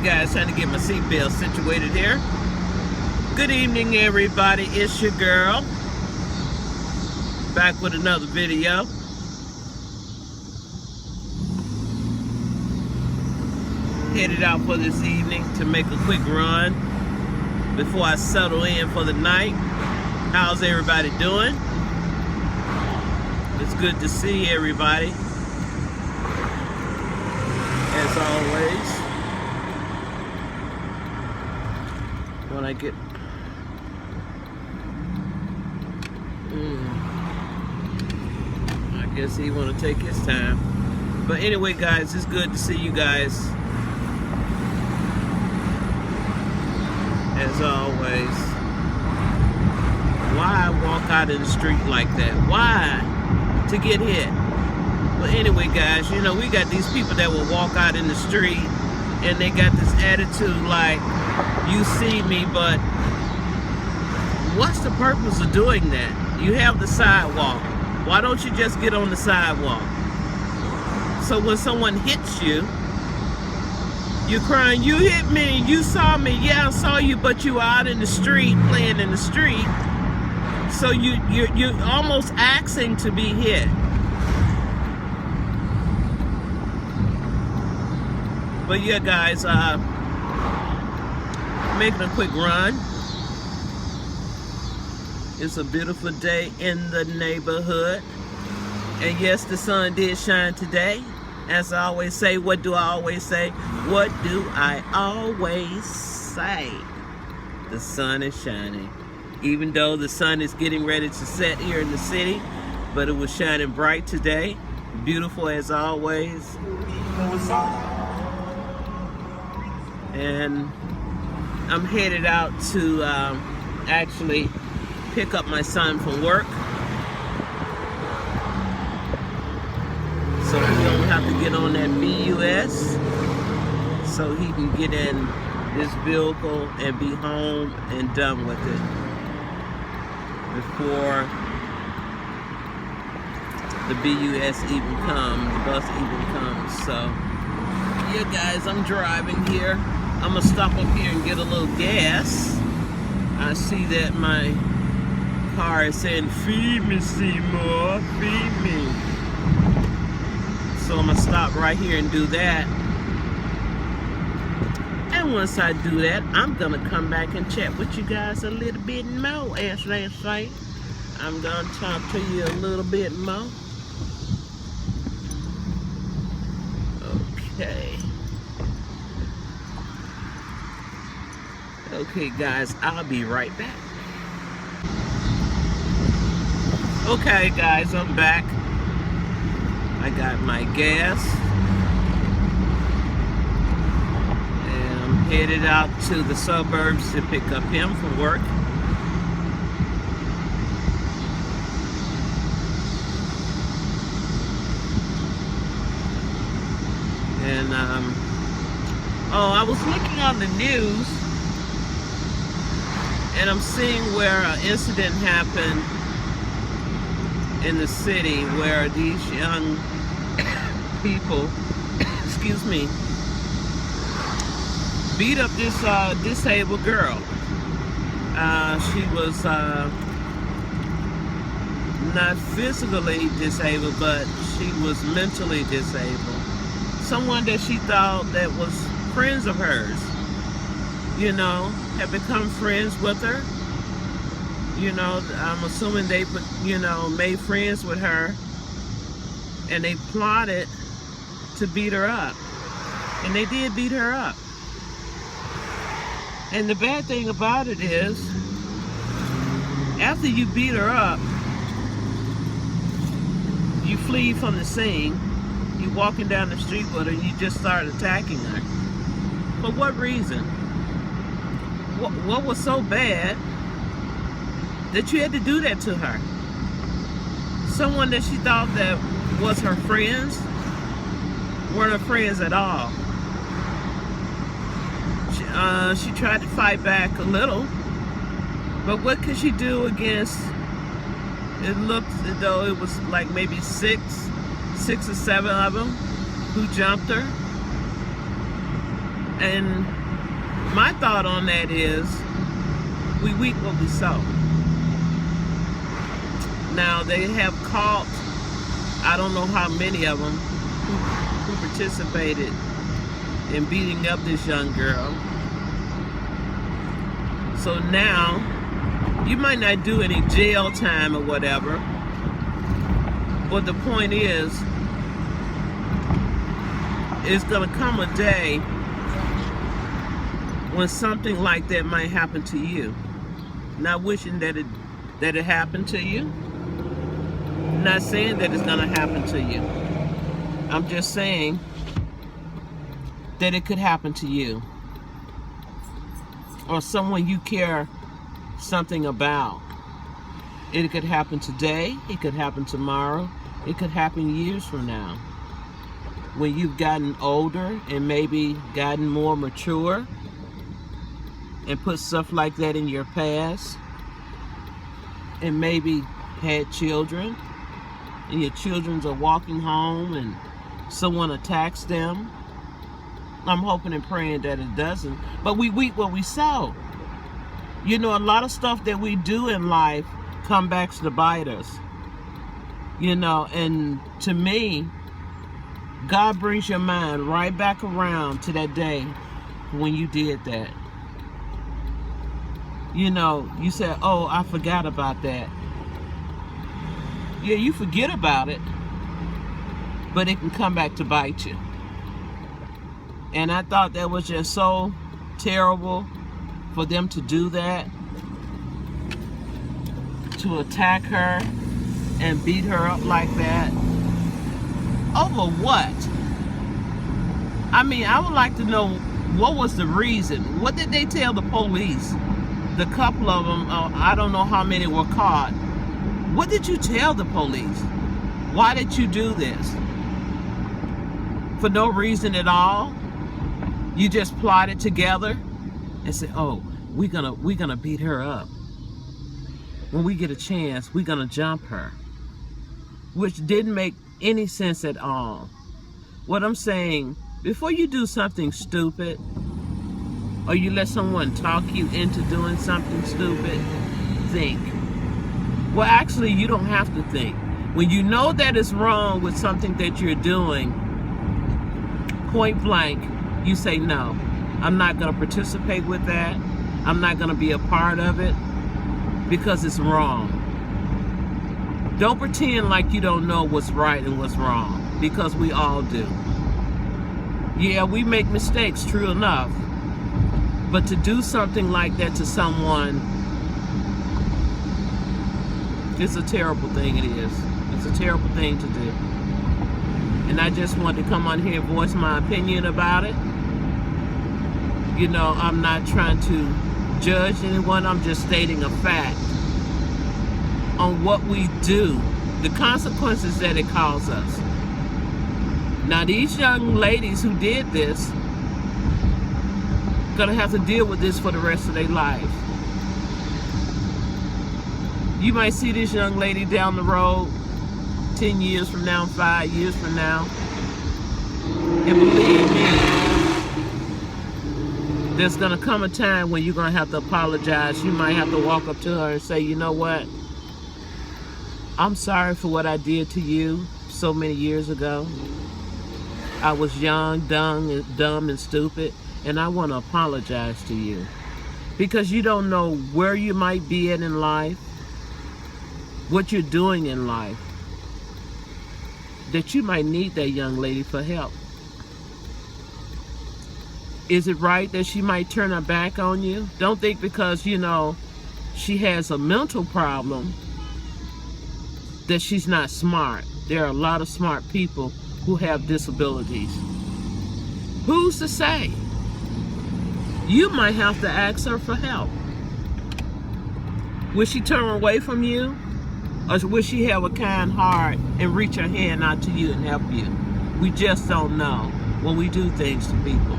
guys, trying to get my seatbelt situated here. Good evening, everybody. It's your girl. Back with another video. Headed out for this evening to make a quick run before I settle in for the night. How's everybody doing? It's good to see everybody. As always, when I get I guess he want to take his time, but anyway, guys, it's good to see you guys as always. Why walk out in the street like that? Why? To get hit. But anyway, guys, you know, we got these people that will walk out in the street and they got this attitude like, you see me, but what's the purpose of doing that? You have the sidewalk. Why don't you just get on the sidewalk? So when someone hits you, you're crying, you hit me, you saw me. Yeah, I saw you, but you were out in the street, playing in the street. So you're almost asking to be hit. But yeah, guys, making a quick run. It's a beautiful day in the neighborhood. And yes, the sun did shine today. As I always say, what do I always say? What do I always say? The sun is shining. Even though the sun is getting ready to set here in the city, but it was shining bright today. Beautiful as always. And I'm headed out to actually pick up my son from work, so he don't have to get on that BUS, so he can get in this vehicle and be home and done with it before the BUS even comes, the bus even comes. So yeah, guys, I'm driving here. I'm gonna stop up here and get a little gas. I see that my car is saying, feed me, Seymour, feed me. So I'm gonna stop right here and do that. And once I do that, I'm gonna come back and chat with you guys a little bit more, as they say. I'm gonna talk to you a little bit more. Okay. Okay, guys, I'll be right back. Okay, guys, I'm back. I got my gas. And I'm headed out to the suburbs to pick up him from work. And, I was looking on the news, and I'm seeing where an incident happened in the city where these young people, excuse me, beat up this disabled girl. She was not physically disabled, but she was mentally disabled. Someone that she thought that was friends of hers, you know, had become friends with her. You know, I'm assuming they, you know, made friends with her, and they plotted to beat her up. And they did beat her up. And the bad thing about it is, after you beat her up, you flee from the scene. You're walking down the street with her, and you just start attacking her. For what reason? What was so bad that you had to do that to her? Someone that she thought that was her friends weren't her friends at all. She tried to fight back a little, but what could she do against, it looked as though it was like maybe six or seven of them who jumped her. And my thought on that is, we reap what we sow. Now, they have caught, I don't know how many of them who participated in beating up this young girl. So now, you might not do any jail time or whatever, but the point is, it's going to come a day when something like that might happen to you. Not wishing that it happened to you. Not saying that it's going to happen to you. I'm just saying that it could happen to you. Or someone you care something about. It could happen today. It could happen tomorrow. It could happen years from now. When you've gotten older and maybe gotten more mature and put stuff like that in your past, and maybe had children, and your children are walking home and someone attacks them. I'm hoping and praying that it doesn't. But we reap what we sow. You know, a lot of stuff that we do in life come back to bite us. You know, and to me, God brings your mind right back around to that day when you did that. You know, you said, oh, I forgot about that. Yeah, you forget about it, but it can come back to bite you. And I thought that was just so terrible for them to do that, to attack her and beat her up like that. Over what? I mean, I would like to know, what was the reason? What did they tell the police? The couple of them, I don't know how many were caught. What did you tell the police? Why did you do this? For no reason at all? You just plotted together and said, oh, we're gonna beat her up. When we get a chance, we're gonna jump her. Which didn't make any sense at all. What I'm saying, before you do something stupid, or you let someone talk you into doing something stupid, think. Well, actually, you don't have to think. When you know that it's wrong with something that you're doing, point blank, you say, no, I'm not going to participate with that. I'm not going to be a part of it because it's wrong. Don't pretend like you don't know what's right and what's wrong, because we all do. Yeah, we make mistakes, true enough. But to do something like that to someone, it's a terrible thing, it is. It's a terrible thing to do. And I just wanted to come on here and voice my opinion about it. You know, I'm not trying to judge anyone, I'm just stating a fact on what we do, the consequences that it caused us. Now, these young ladies who did this gonna have to deal with this for the rest of their life. You might see this young lady down the road 10 years from now, 5 years from now, and believe me, there's gonna come a time when you're gonna have to apologize. You might have to walk up to her and say, you know what, I'm sorry for what I did to you so many years ago. I was young, dumb and stupid, and I want to apologize to you. Because you don't know where you might be at in life, what you're doing in life, that you might need that young lady for help. Is it right that she might turn her back on you? Don't think because, you know, she has a mental problem that she's not smart. There are a lot of smart people who have disabilities. Who's to say? You might have to ask her for help. Will she turn away from you? Or will she have a kind heart and reach her hand out to you and help you? We just don't know when we do things to people.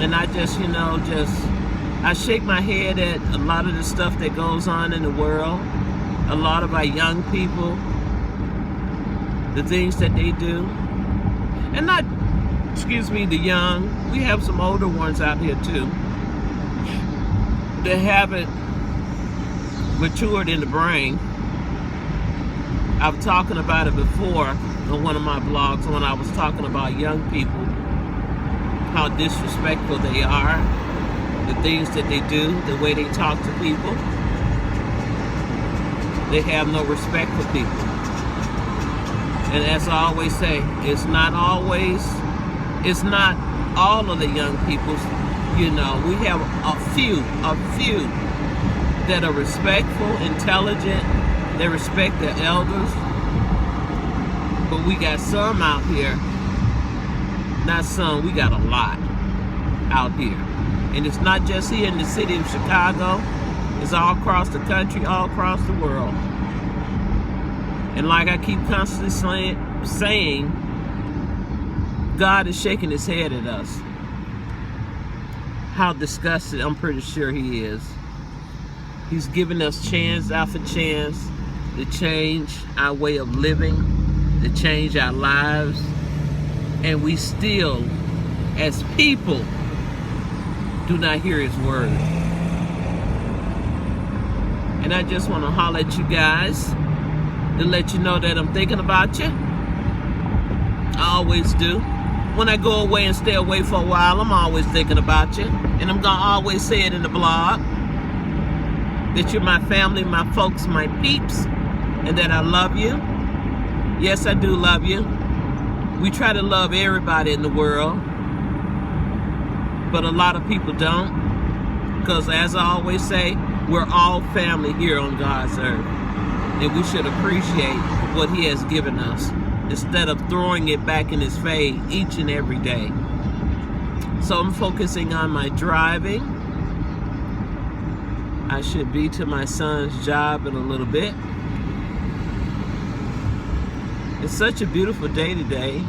And I just, you know, I shake my head at a lot of the stuff that goes on in the world. A lot of our young people, the things that they do. And not, excuse me, the young. We have some older ones out here too that haven't matured in the brain. I've talking about it before on one of my blogs when I was talking about young people, how disrespectful they are, the things that they do, the way they talk to people. They have no respect for people. And as I always say, it's not all of the young people. You know, we have a few that are respectful, intelligent, they respect their elders. But we got some out here, not some, we got a lot out here. And it's not just here in the city of Chicago, it's all across the country, all across the world. And like I keep constantly saying, God is shaking his head at us. How disgusted I'm pretty sure he is. He's giving us chance after chance to change our way of living, to change our lives, and we still, as people, do not hear his word. And I just want to holler at you guys to let you know that I'm thinking about you. I always do. When I go away and stay away for a while, I'm always thinking about you. And I'm going to always say it in the blog, that you're my family, my folks, my peeps, and that I love you. Yes, I do love you. We try to love everybody in the world, but a lot of people don't. Because as I always say, we're all family here on God's earth. And we should appreciate what he has given us, instead of throwing it back in his face each and every day. So I'm focusing on my driving. I should be to my son's job in a little bit. It's such a beautiful day today.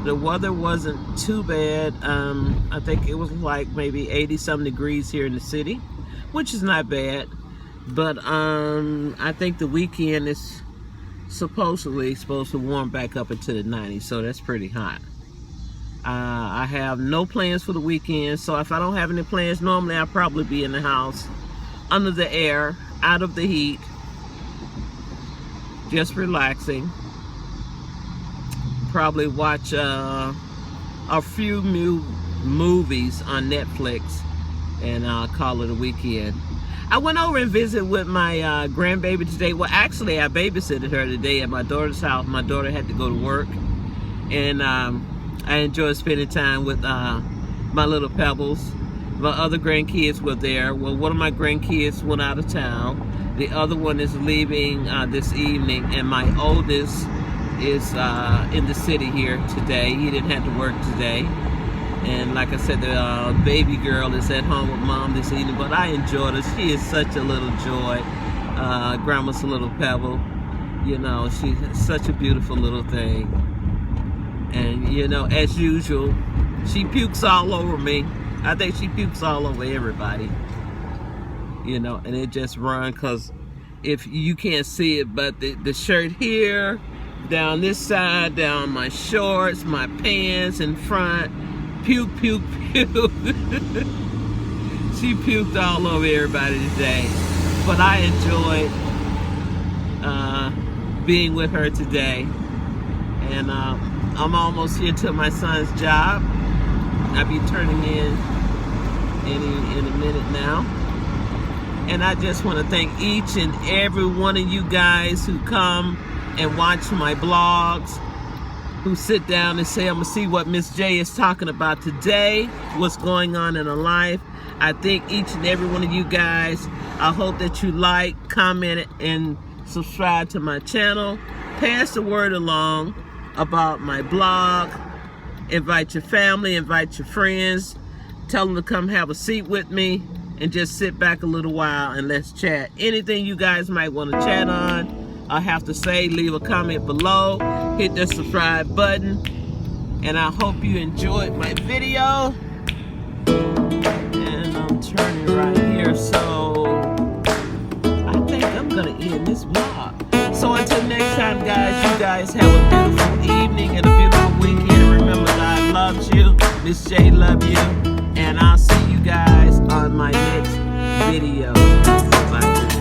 The weather wasn't too bad. I think it was like maybe 80-something degrees here in the city, which is not bad. But I think the weekend is supposedly supposed to warm back up into the 90s, so that's pretty hot. I have no plans for the weekend, so if I don't have any plans, normally I'll probably be in the house, under the air, out of the heat, just relaxing. Probably watch a few movies on Netflix and call it a weekend. I went over and visited with my grandbaby today. Well, actually, I babysitted her today at my daughter's house. My daughter had to go to work, and I enjoyed spending time with my little pebbles. My other grandkids were there. Well, one of my grandkids went out of town. The other one is leaving this evening, and my oldest is in the city here today. He didn't have to work today. And like I said, the baby girl is at home with mom this evening, but I enjoyed her. She is such a little joy. Grandma's a little pebble. You know, she's such a beautiful little thing. And, you know, as usual, she pukes all over me. I think she pukes all over everybody. You know, and it just runs, because if you can't see it, but the shirt here, down this side, down my shorts, my pants in front, puke, puke, puke. She puked all over everybody today. But I enjoyed being with her today. And I'm almost here to my son's job. I'll be turning in a minute now. And I just want to thank each and every one of you guys who come and watch my blogs, who sit down and say, I'm going to see what Miss J is talking about today, what's going on in her life. I thank each and every one of you guys. I hope that you like, comment, and subscribe to my channel. Pass the word along about my blog. Invite your family, invite your friends. Tell them to come have a seat with me and just sit back a little while and let's chat. Anything you guys might want to chat on, I have to say, leave a comment below, hit the subscribe button, and I hope you enjoyed my video. And I'm turning right here, so I think I'm gonna end this vlog. So until next time, guys, you guys have a beautiful evening and a beautiful weekend. loves you. Miss J love you. And I'll see you guys on my next video. Bye.